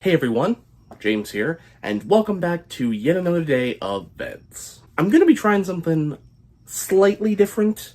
Hey everyone, James here, and welcome back to yet another day of VEDS. I'm going to be trying something slightly different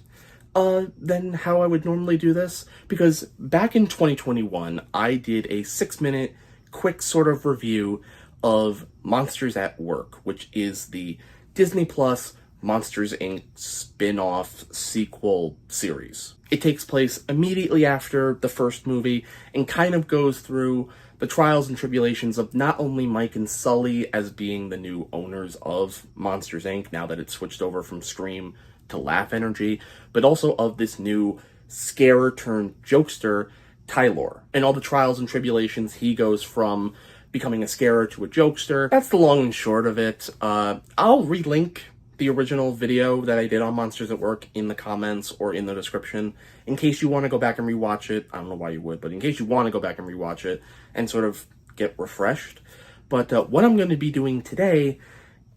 than how I would normally do this, because back in 2021, I did a 6-minute quick sort of review of Monsters at Work, which is the Disney Plus Monsters, Inc. spin-off sequel series. It takes place immediately after the first movie and kind of goes through the trials and tribulations of not only Mike and Sully as being the new owners of Monsters, Inc., now that it's switched over from Scream to Laugh Energy, but also of this new scarer turned jokester, Tyler, and all the trials and tribulations he goes from becoming a scarer to a jokester. That's the long and short of it. I'll relink the original video that I did on Monsters at Work in the comments or in the description in case you want to go back and rewatch it. I don't know why you would, but in case you want to go back and rewatch it and sort of get refreshed. But what I'm going to be doing today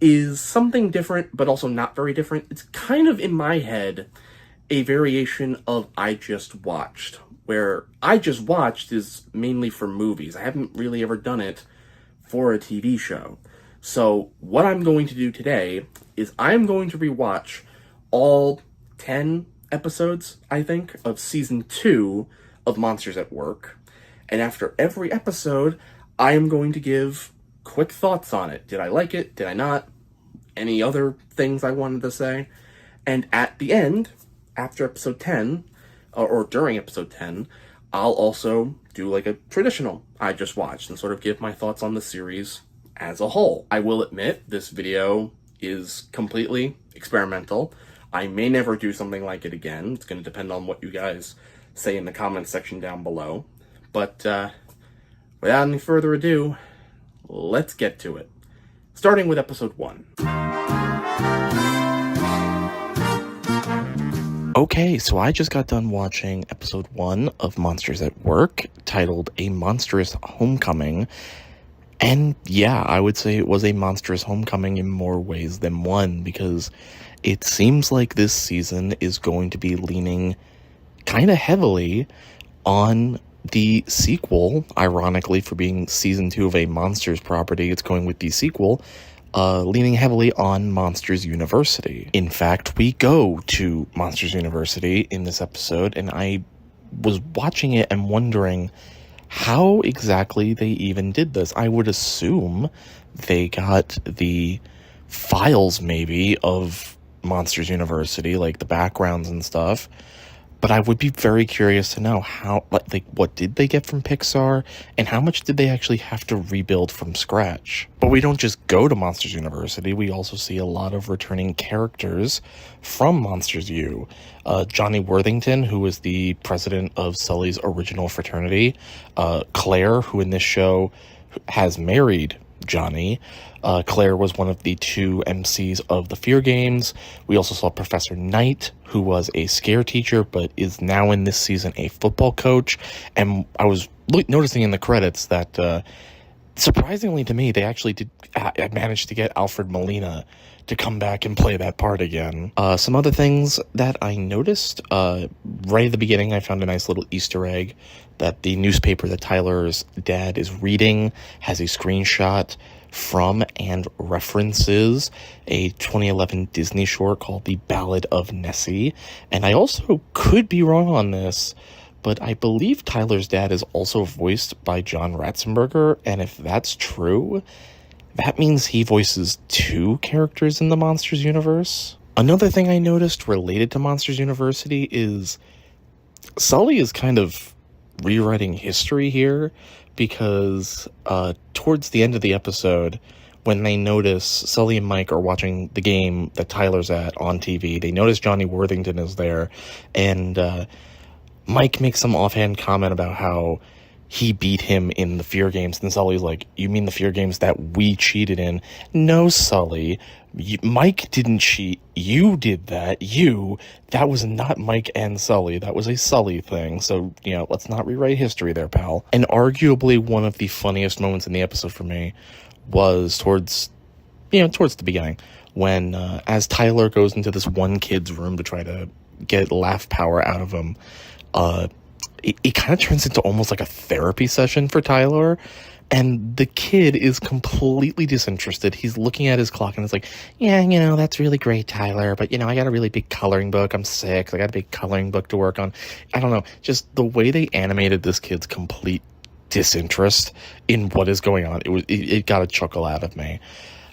is something different, but also not very different. It's kind of, in my head, a variation of I Just Watched, where I Just Watched is mainly for movies. I haven't really ever done it for a TV show. So what I'm going to do today is I'm going to rewatch all 10 episodes, I think, of Season 2 of Monsters at Work. And after every episode, I am going to give quick thoughts on it. Did I like it? Did I not? Any other things I wanted to say? And at the end, after episode 10, or during episode 10, I'll also do like a traditional I Just Watched and sort of give my thoughts on the series as a whole. I will admit this video is completely experimental. I may never do something like it again. It's going to depend on what you guys say in the comments section down below. But without any further ado, let's get to it. Starting with episode 1. Okay, so I just got done watching episode 1 of Monsters at Work, titled A Monstrous Homecoming. And yeah, I would say it was a monstrous homecoming in more ways than one, because it seems like this season is going to be leaning kind of heavily on the sequel. Ironically, for being season 2 of a Monsters property, it's going with the sequel, leaning heavily on Monsters University. In fact, we go to Monsters University in this episode, and I was watching it and wondering how exactly they even did this. I would assume they got the files, maybe, of Monsters University, like the backgrounds and stuff. But I would be very curious to know how, like, what did they get from Pixar, and how much did they actually have to rebuild from scratch? But we don't just go to Monsters University, we also see a lot of returning characters from Monsters U. Johnny Worthington, who was the president of Sully's original fraternity. Claire, who in this show has married Johnny. Claire was one of the 2 MCs of the Fear Games. We also saw Professor Knight, who was a scare teacher, but is now in this season a football coach. And I was noticing in the credits that, surprisingly to me, they actually did manage to get Alfred Molina to come back and play that part again. Some other things that I noticed, right at the beginning, I found a nice little Easter egg that the newspaper that Tyler's dad is reading has a screenshot from and references a 2011 Disney short called The Ballad of Nessie. And I also could be wrong on this, but I believe Tyler's dad is also voiced by John Ratzenberger, and if that's true, that means he voices 2 characters in the Monsters universe. Another thing I noticed related to Monsters University is Sully is kind of rewriting history here, because towards the end of the episode, when they notice Sully and Mike are watching the game that Tyler's at on TV, they notice Johnny Worthington is there, and Mike makes some offhand comment about how he beat him in the Fear Games, and Sully's like, you mean the Fear Games that we cheated in? No, Sully, Mike didn't cheat, you did that, that was not Mike and Sully, that was a Sully thing, so, let's not rewrite history there, pal. And arguably one of the funniest moments in the episode for me was towards the beginning, when, as Tyler goes into this one kid's room to try to get laugh power out of him, it kind of turns into almost like a therapy session for Tyler, And the kid is completely disinterested. He's looking at his clock and it's like, yeah, that's really great, Tyler. But, I got a really big coloring book. I'm sick. I got a big coloring book to work on. I don't know. Just the way they animated this kid's complete disinterest in what is going on. It got a chuckle out of me.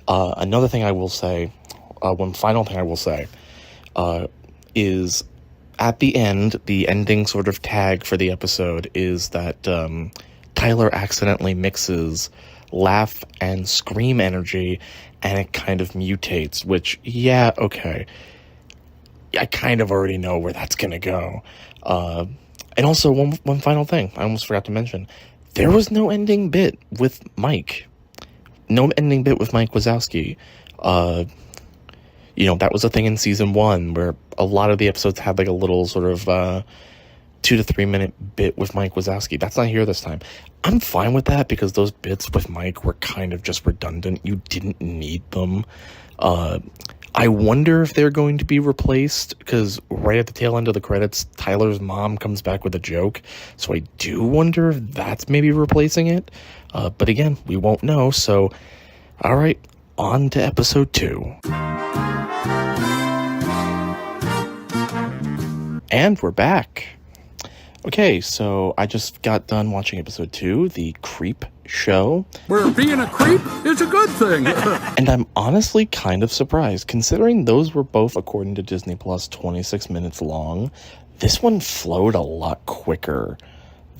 Another thing I will say, one final thing I will say, is at the end, the ending sort of tag for the episode is that, Tyler accidentally mixes laugh and scream energy, and it kind of mutates, which, yeah, okay. I kind of already know where that's going to go. And also, one final thing I almost forgot to mention. There was no ending bit with Mike. No ending bit with Mike Wazowski. That was a thing in season 1 where a lot of the episodes had like a little sort of 2 to 3 minute bit with Mike Wazowski. That's not here this time. I'm fine with that because those bits with Mike were kind of just redundant. You didn't need them. I wonder if they're going to be replaced because right at the tail end of the credits, Tyler's mom comes back with a joke. So I do wonder if that's maybe replacing it. But again, we won't know. So, all right, on to episode 2. And we're back. Okay, so I just got done watching episode 2, The Creep Show. Where being a creep is a good thing. And I'm honestly kind of surprised, considering those were both, according to Disney Plus, 26 minutes long. This one flowed a lot quicker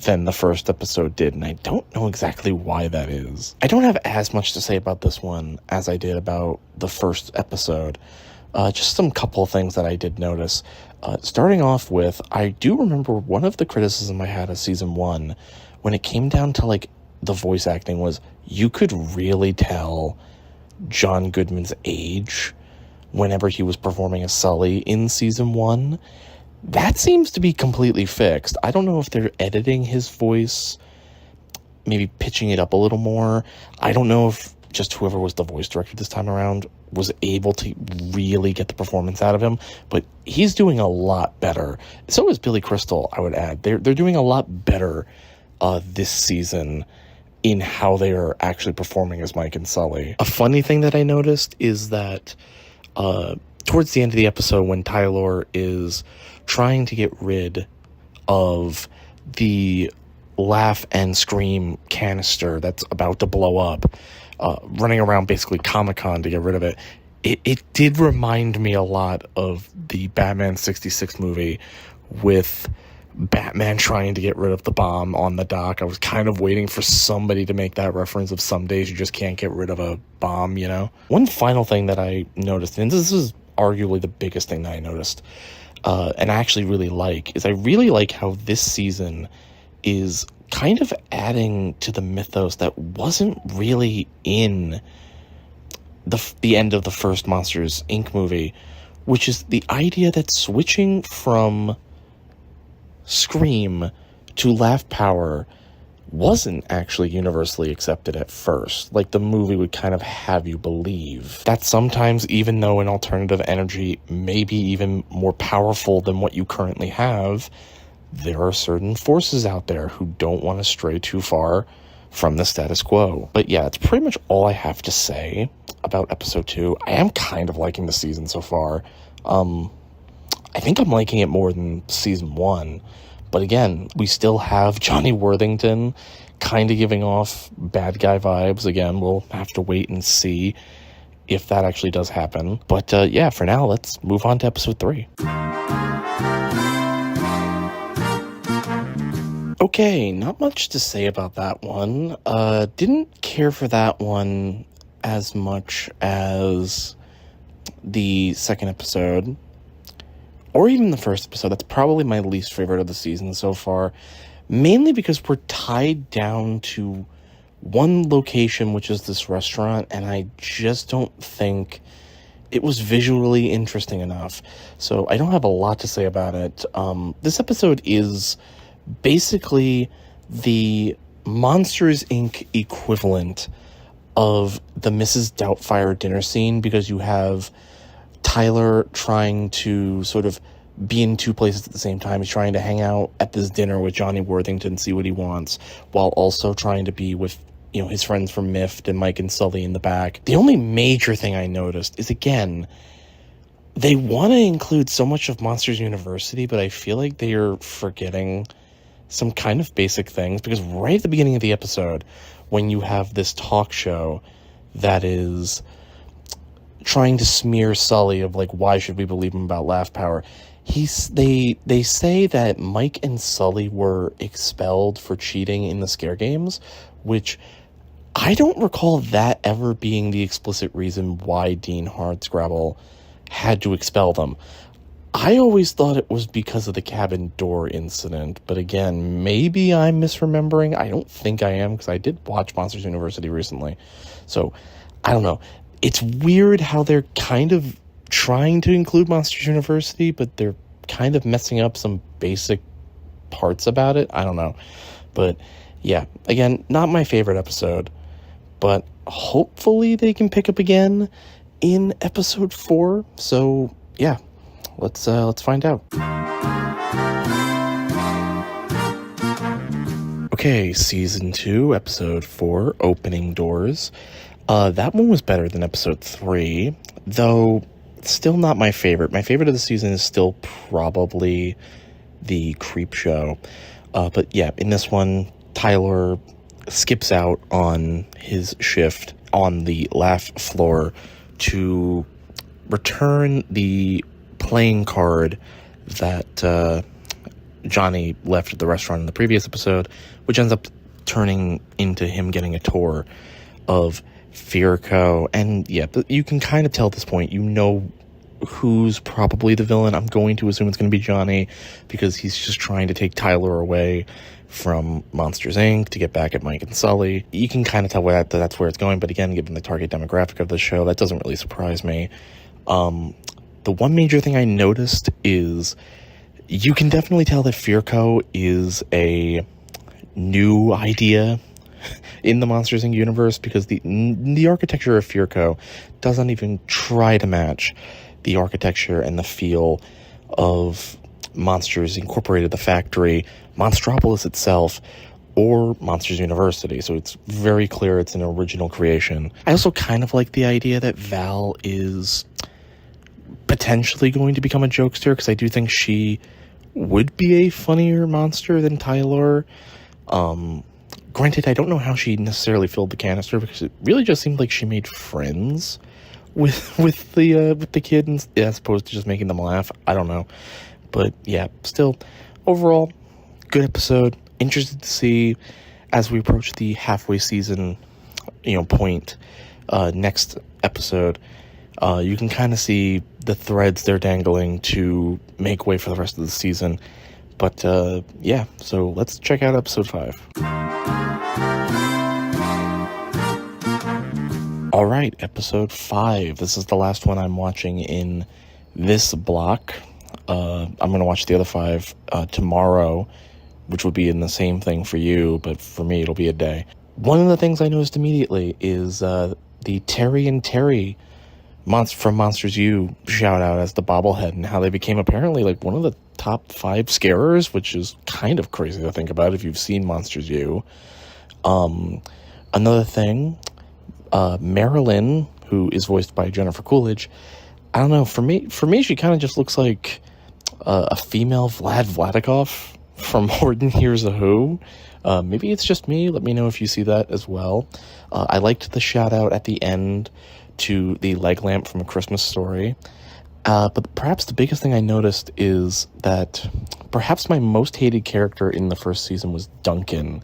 than the first episode did, and I don't know exactly why that is. I don't have as much to say about this one as I did about the first episode. Just some couple of things that I did notice. Starting off with, I do remember one of the criticism I had of season 1 when it came down to like the voice acting was you could really tell John Goodman's age whenever he was performing as Sully in season 1. That seems to be completely fixed. I don't know if they're editing his voice, maybe pitching it up a little more. I don't know if just whoever was the voice director this time around was able to really get the performance out of him, but he's doing a lot better. So is Billy Crystal, I would add. They're doing a lot better this season in how they are actually performing as Mike and Sully. A funny thing that I noticed is that towards the end of the episode, when Tyler is trying to get rid of the laugh and scream canister that's about to blow up, running around basically Comic-Con to get rid of it, it did remind me a lot of the Batman 66 movie with Batman trying to get rid of the bomb on the dock. I was kind of waiting for somebody to make that reference of some days you just can't get rid of a bomb, One final thing that I noticed, and this is arguably the biggest thing that I noticed, and I actually really like, is I really like how this season is kind of adding to the mythos that wasn't really in the end of the first Monsters, Inc. movie, which is the idea that switching from scream to laugh power wasn't actually universally accepted at first. Like the movie would kind of have you believe that sometimes, even though an alternative energy may be even more powerful than what you currently have, there are certain forces out there who don't want to stray too far from the status quo. But yeah, it's pretty much all I have to say about episode 2. I am kind of liking the season so far. I think I'm liking it more than season 1. But again, we still have Johnny Worthington kind of giving off bad guy vibes. Again, we'll have to wait and see if that actually does happen. But yeah, for now, let's move on to episode 3. Okay, not much to say about that one. Didn't care for that one as much as the second episode, or even the first episode. That's probably my least favorite of the season so far, mainly because we're tied down to one location, which is this restaurant, and I just don't think it was visually interesting enough. So I don't have a lot to say about it. This episode is basically the Monsters, Inc. equivalent of the Mrs. Doubtfire dinner scene, because you have Tyler trying to sort of be in two places at the same time. He's trying to hang out at this dinner with Johnny Worthington, see what he wants, while also trying to be with his friends from Miffed and Mike and Sully in the back. The only major thing I noticed is, again, they want to include so much of Monsters University, but I feel like they are forgetting some kind of basic things, because right at the beginning of the episode, when you have this talk show that is trying to smear Sully of, like, why should we believe him about laugh power, they say that Mike and Sully were expelled for cheating in the scare games, which I don't recall that ever being the explicit reason why Dean Hardscrabble had to expel them. I always thought it was because of the cabin door incident, but again, maybe I'm misremembering. I don't think I am, because I did watch Monsters University recently. So, I don't know. It's weird how they're kind of trying to include Monsters University, but they're kind of messing up some basic parts about it. I don't know. But, yeah, again, not my favorite episode, but hopefully they can pick up again in episode 4. So, yeah. Let's find out. Okay, season 2, episode 4, Opening Doors. That one was better than episode 3, though still not my favorite. My favorite of the season is still probably the Creep Show. But yeah, in this one, Tyler skips out on his shift on the laugh floor to return the playing card that Johnny left at the restaurant in the previous episode, which ends up turning into him getting a tour of Fierco. And yeah, you can kind of tell at this point, who's probably the villain. I'm going to assume it's going to be Johnny, because he's just trying to take Tyler away from Monsters, Inc. to get back at Mike and Sully. You can kind of tell that's where it's going, but again, given the target demographic of the show, that doesn't really surprise me. The one major thing I noticed is you can definitely tell that Fierco is a new idea in the Monsters Inc. universe, because the architecture of Fierco doesn't even try to match the architecture and the feel of Monsters Incorporated, the factory, Monstropolis itself, or Monsters University. So it's very clear it's an original creation. I also kind of like the idea that Val is potentially going to become a jokester, because I do think she would be a funnier monster than Tyler. Granted, I don't know how she necessarily filled the canister, because it really just seemed like she made friends with the kids, as opposed to just making them laugh. I don't know, but yeah, still, overall, good episode. Interested to see, as we approach the halfway season, point, next episode. You can kind of see the threads they're dangling to make way for the rest of the season. But, yeah, so let's check out episode 5. Alright, episode 5. This is the last one I'm watching in this block. I'm going to watch the other 5 tomorrow, which will be in the same thing for you, but for me it'll be a day. One of the things I noticed immediately is the Terry and Terry from Monsters U shout out as the bobblehead, and how they became apparently like one of the top 5 scarers, which is kind of crazy to think about if you've seen Monsters U. Another thing, Marilyn, who is voiced by Jennifer Coolidge, I don't know, for me she kind of just looks like a female Vlad Vladikov from Horton Hears a Who. Maybe it's just me. Let me know if you see that as well. I liked the shout out at the end to the leg lamp from A Christmas Story. But perhaps the biggest thing I noticed is that perhaps my most hated character in the first season was Duncan.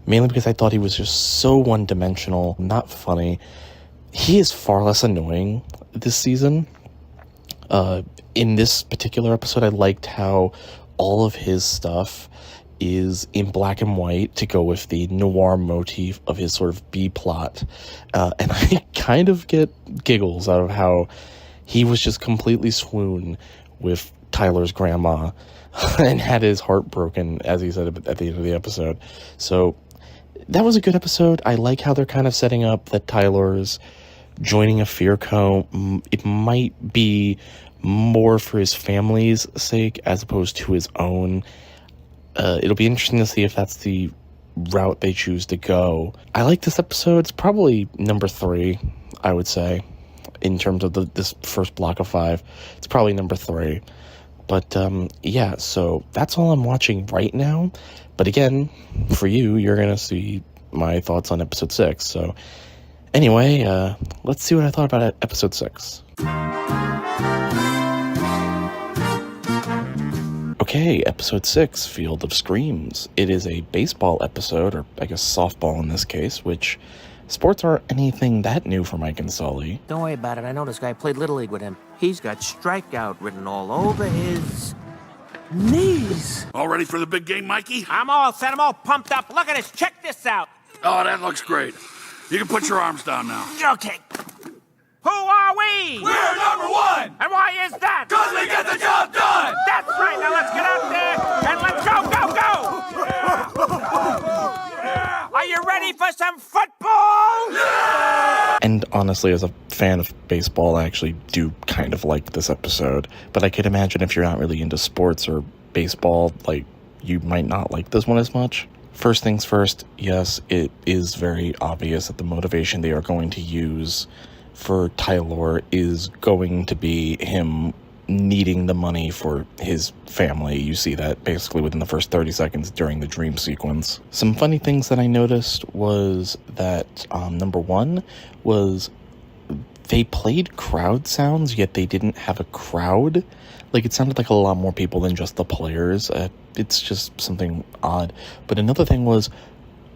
Mainly because I thought he was just so one-dimensional, not funny. He is far less annoying this season. In this particular episode, I liked how all of his stuff is in black and white to go with the noir motif of his sort of B-plot. And I kind of get giggles out of how he was just completely swoon with Tyler's grandma and had his heart broken, as he said at the end of the episode. So that was a good episode. I like how they're kind of setting up that Tyler's joining a Fearco. It might be more for his family's sake as opposed to his own. It'll be interesting to see if that's the route they choose to go. I like this episode. It's probably number 3, I would say, in terms of this first block of 5. It's probably number 3. But, yeah, so that's all I'm watching right now. But again, for you, you're going to see my thoughts on episode 6. So anyway, let's see what I thought about episode 6. Okay, episode 6, Field of Screams. It is a baseball episode, or I guess softball in this case, which sports aren't anything that new for Mike and Sully. Don't worry about it. I know this guy. Played Little League with him. He's got strikeout written all over his knees. All ready for the big game, Mikey? I'm all set. I'm all pumped up. Look at this. Check this out. Oh, that looks great. You can put your arms down now. Okay. Who are we? We're number 1! And why is that? Because we get the job done! That's right. Now let's get out there and let's go. Are you ready for some football? Yeah! And honestly, as a fan of baseball, I actually do kind of like this episode. But I could imagine if you're not really into sports or baseball, like, you might not like this one as much. First things first, yes, it is very obvious that the motivation they are going to use for Tyler is going to be him needing the money for his family. You see that basically within the first 30 seconds during the dream sequence. Some funny things that I noticed was that, number 1 was they played crowd sounds, yet they didn't have a crowd. Like, it sounded like a lot more people than just the players. It's just something odd. But another thing was,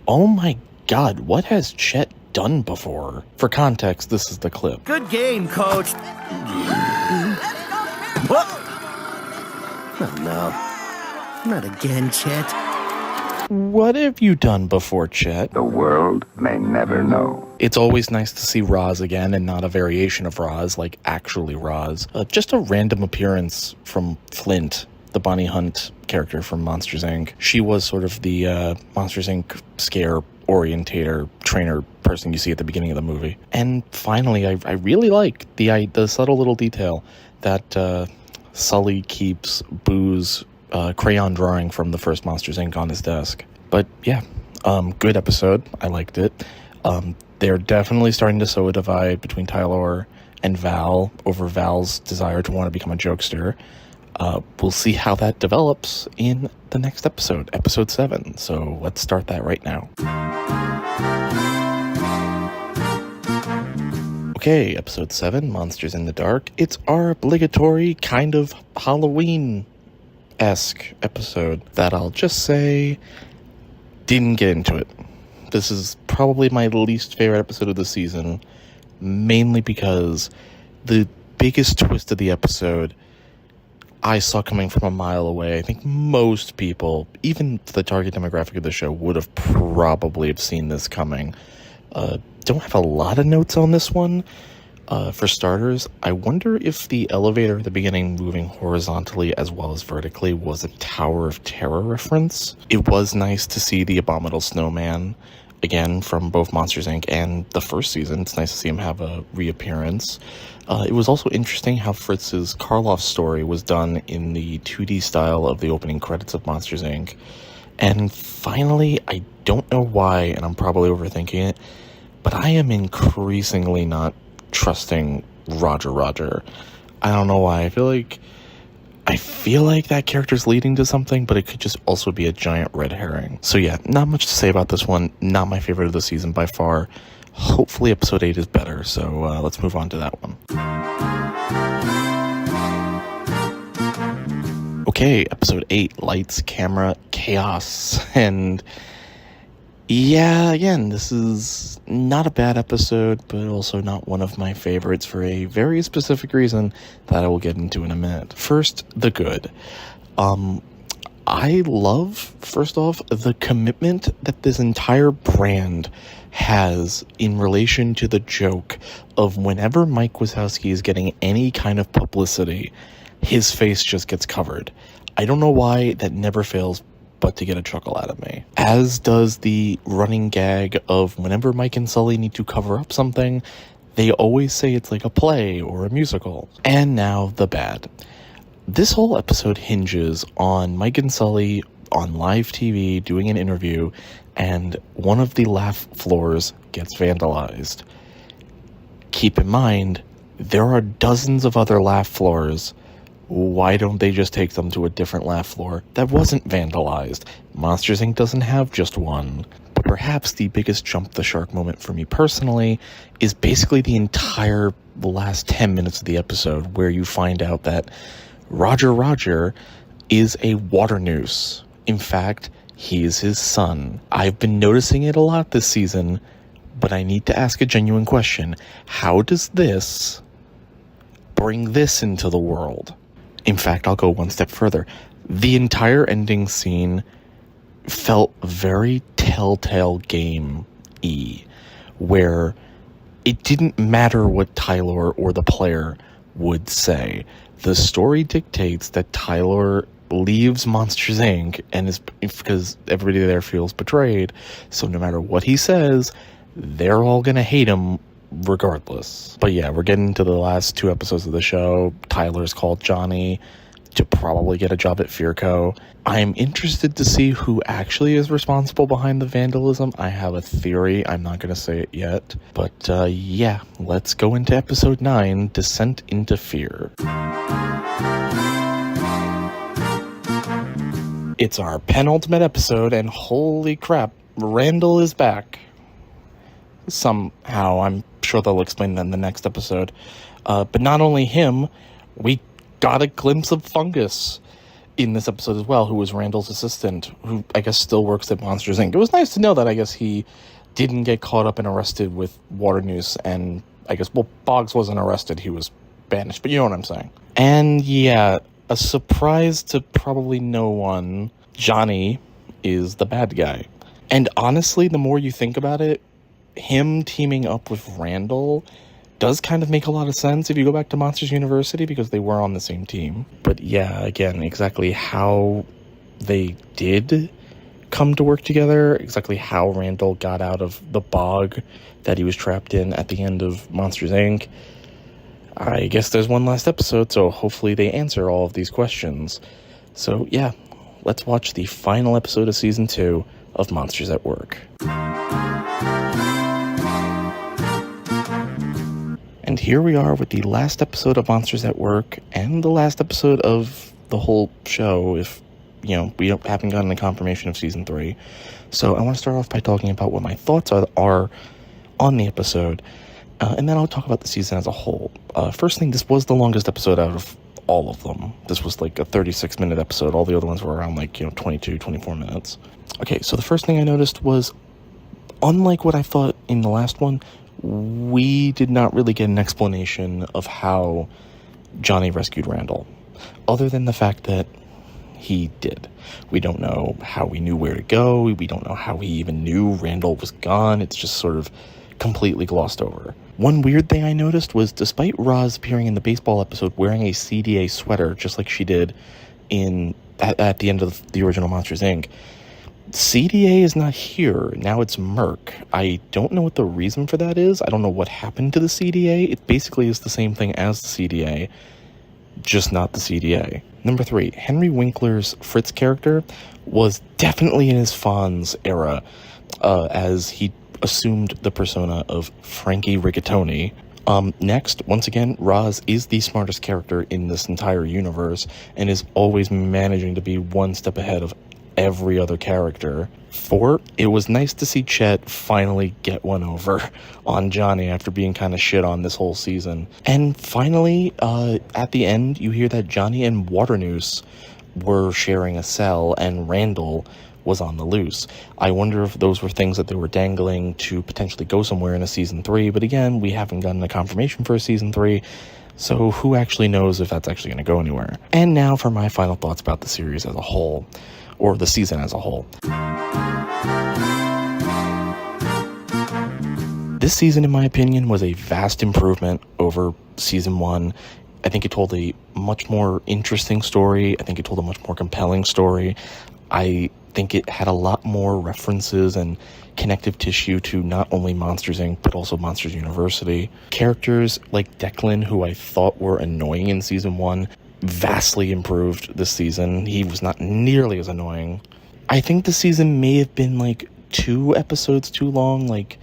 oh my god, what has Chet done before? For context, this is the clip. Good game, coach. What? Oh, no. Not again, Chet. What have you done before, Chet? The world may never know. It's always nice to see Roz again, and not a variation of Roz, like actually Roz. Just a random appearance from Flint, the Bonnie Hunt character from Monsters, Inc. She was sort of the Monsters, Inc. scare orientator, trainer person you see at the beginning of the movie. And finally, I really like the subtle little detail that Sully keeps Boo's crayon drawing from the first Monsters, Inc. on his desk. But yeah, good episode. I liked it. They're definitely starting to sow a divide between Tyler and Val over Val's desire to want to become a jokester. We'll see how that develops in the next episode, episode 7. So let's start that right now. Okay, episode 7, Monsters in the Dark. It's our obligatory kind of Halloween-esque episode that I'll just say didn't get into it. This is probably my least favorite episode of the season, mainly because the biggest twist of the episode I saw coming from a mile away. I think most people, even the target demographic of the show, would have probably have seen this coming. Don't have a lot of notes on this one. For starters, I wonder if the elevator at the beginning moving horizontally as well as vertically was a Tower of Terror reference. It was nice to see the Abominable Snowman again from both Monsters, Inc. and the first season. It's nice to see him have a reappearance. It was also interesting how Fritz's Karloff story was done in the 2D style of the opening credits of Monsters, Inc. And finally, I don't know why, and I'm probably overthinking it, but I am increasingly not trusting Roger. I don't know why. I feel like that character's leading to something, but it could just also be a giant red herring. So yeah, not much to say about this one. Not my favorite of the season by far. Hopefully episode 8 is better, so let's move on to that one. Okay, episode 8, Lights, Camera, Chaos. And yeah, again, this is not a bad episode, but also not one of my favorites for a very specific reason that I will get into in a minute. First, the good. I love, first off, the commitment that this entire brand has in relation to the joke of whenever Mike Wazowski is getting any kind of publicity, his face just gets covered. I don't know why that never fails but to get a chuckle out of me. As does the running gag of whenever Mike and Sully need to cover up something, they always say it's like a play or a musical. And now the bad. This whole episode hinges on Mike and Sully on live TV doing an interview and one of the laugh floors gets vandalized. Keep in mind, there are dozens of other laugh floors. Why don't they just take them to a different laugh floor that wasn't vandalized? Monsters Inc. doesn't have just one. But perhaps the biggest jump the shark moment for me personally is basically the entire last 10 minutes of the episode, where you find out that Roger is a water noose. In fact, he is his son. I've been noticing it a lot this season, but I need to ask a genuine question. How does this bring this into the world? In fact, I'll go one step further. The entire ending scene felt very Telltale Game-y, where it didn't matter what Tyler or the player would say. The story dictates that Tyler leaves Monsters Inc. and is because everybody there feels betrayed. So no matter what he says, they're all gonna hate him regardless. But yeah, we're getting to the last 2 episodes of the show. Tyler's called Johnny to probably get a job at Fearco. I'm interested to see who actually is responsible behind the vandalism. I have a theory. I'm not going to say it yet. But yeah, let's go into episode 9, Descent into Fear. It's our penultimate episode, and holy crap, Randall is back. Somehow, I'm sure they'll explain that in the next episode. But not only him, we got a glimpse of Fungus in this episode as well, who was Randall's assistant, who I guess still works at Monsters Inc. It was nice to know that I guess he didn't get caught up and arrested with water noose, and I guess, well, Boggs wasn't arrested, he was banished, but you know what I'm saying. And yeah, a surprise to probably no one, Johnny is the bad guy. And honestly, the more you think about it, him teaming up with Randall does kind of make a lot of sense if you go back to Monsters University, because they were on the same team. But yeah, again, exactly how they did come to work together, exactly how Randall got out of the bog that he was trapped in at the end of Monsters Inc. I guess there's one last episode, so hopefully they answer all of these questions. So yeah, let's watch the final episode of Season 2 of Monsters at Work. And here we are with the last episode of Monsters at Work, and the last episode of the whole show, if, you know, we haven't gotten a confirmation of Season 3. So I want to start off by talking about what my thoughts are on the episode, and then I'll talk about the season as a whole. First thing, this was the longest episode out of all of them. This was like a 36-minute episode. All the other ones were around 22, 24 minutes. Okay, so the first thing I noticed was, unlike what I thought in the last one, we did not really get an explanation of how Johnny rescued Randall, other than the fact that he did. We don't know how he knew where to go. We don't know how he even knew Randall was gone. It's just sort of completely glossed over. One weird thing I noticed was, despite Roz appearing in the baseball episode wearing a CDA sweater, just like she did at the end of the original Monsters Inc., CDA is not here. Now it's Merc. I don't know what the reason for that is. I don't know what happened to the CDA. It basically is the same thing as the CDA, just not the CDA. Number 3, Henry Winkler's Fritz character was definitely in his Fonz era, as he assumed the persona of Frankie Rigatoni. Next, once again, Roz is the smartest character in this entire universe, and is always managing to be one step ahead of every other character. 4, it was nice to see Chet finally get one over on Johnny after being kind of shit on this whole season. And finally, at the end, you hear that Johnny and Waternoose were sharing a cell, and Randall was on the loose. I wonder if those were things that they were dangling to potentially go somewhere in a Season 3, but again, we haven't gotten a confirmation for a Season 3, so who actually knows if that's actually going to go anywhere. And now for my final thoughts about the series as a whole, or the season as a whole. This season, in my opinion, was a vast improvement over Season 1. I think it told a much more interesting story. I think it told a much more compelling story. I think it had a lot more references and connective tissue to not only Monsters Inc., but also Monsters University. Characters like Declan, who I thought were annoying in Season 1, vastly improved this season. He was not nearly as annoying. I think the season may have been 2 episodes too long. Like,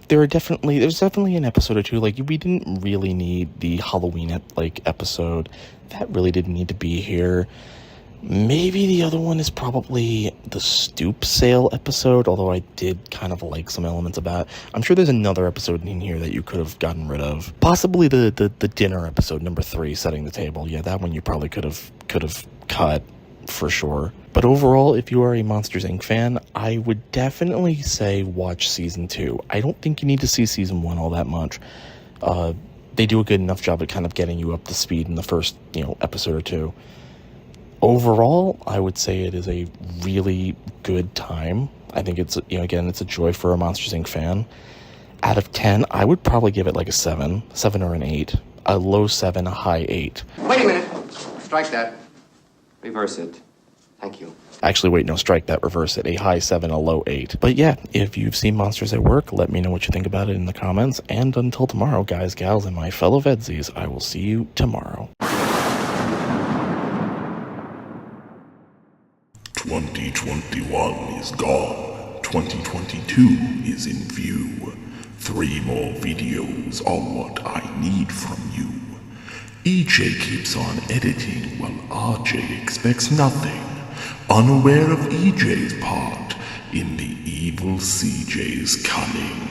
there's definitely an episode or two. Like, we didn't really need the Halloween episode. That really didn't need to be here. Maybe the other one is probably the stoop sale episode, although I did kind of like some elements of that. I'm sure there's another episode in here that you could have gotten rid of. Possibly the dinner episode, number 3, setting the table. Yeah, that one you probably could have cut for sure. But overall, if you are a Monsters, Inc. fan, I would definitely say watch season 2. I don't think you need to see season 1 all that much. They do a good enough job at kind of getting you up to speed in the first, episode or 2. Overall, I would say it is a really good time. I think it's, again, it's a joy for a Monsters, Inc. fan. Out of 10, I would probably give it like a 7 or an 8. A low 7, a high 8. Wait a minute. Strike that. Reverse it. Thank you. Actually, wait, no, strike that, reverse it. A high 7, a low 8. But yeah, if you've seen Monsters at Work, let me know what you think about it in the comments. And until tomorrow, guys, gals, and my fellow VEDS-ies, I will see you tomorrow. 2021 is gone. 2022 is in view. 3 more videos are what I need from you. EJ keeps on editing while RJ expects nothing, unaware of EJ's part in the evil CJ's cunning.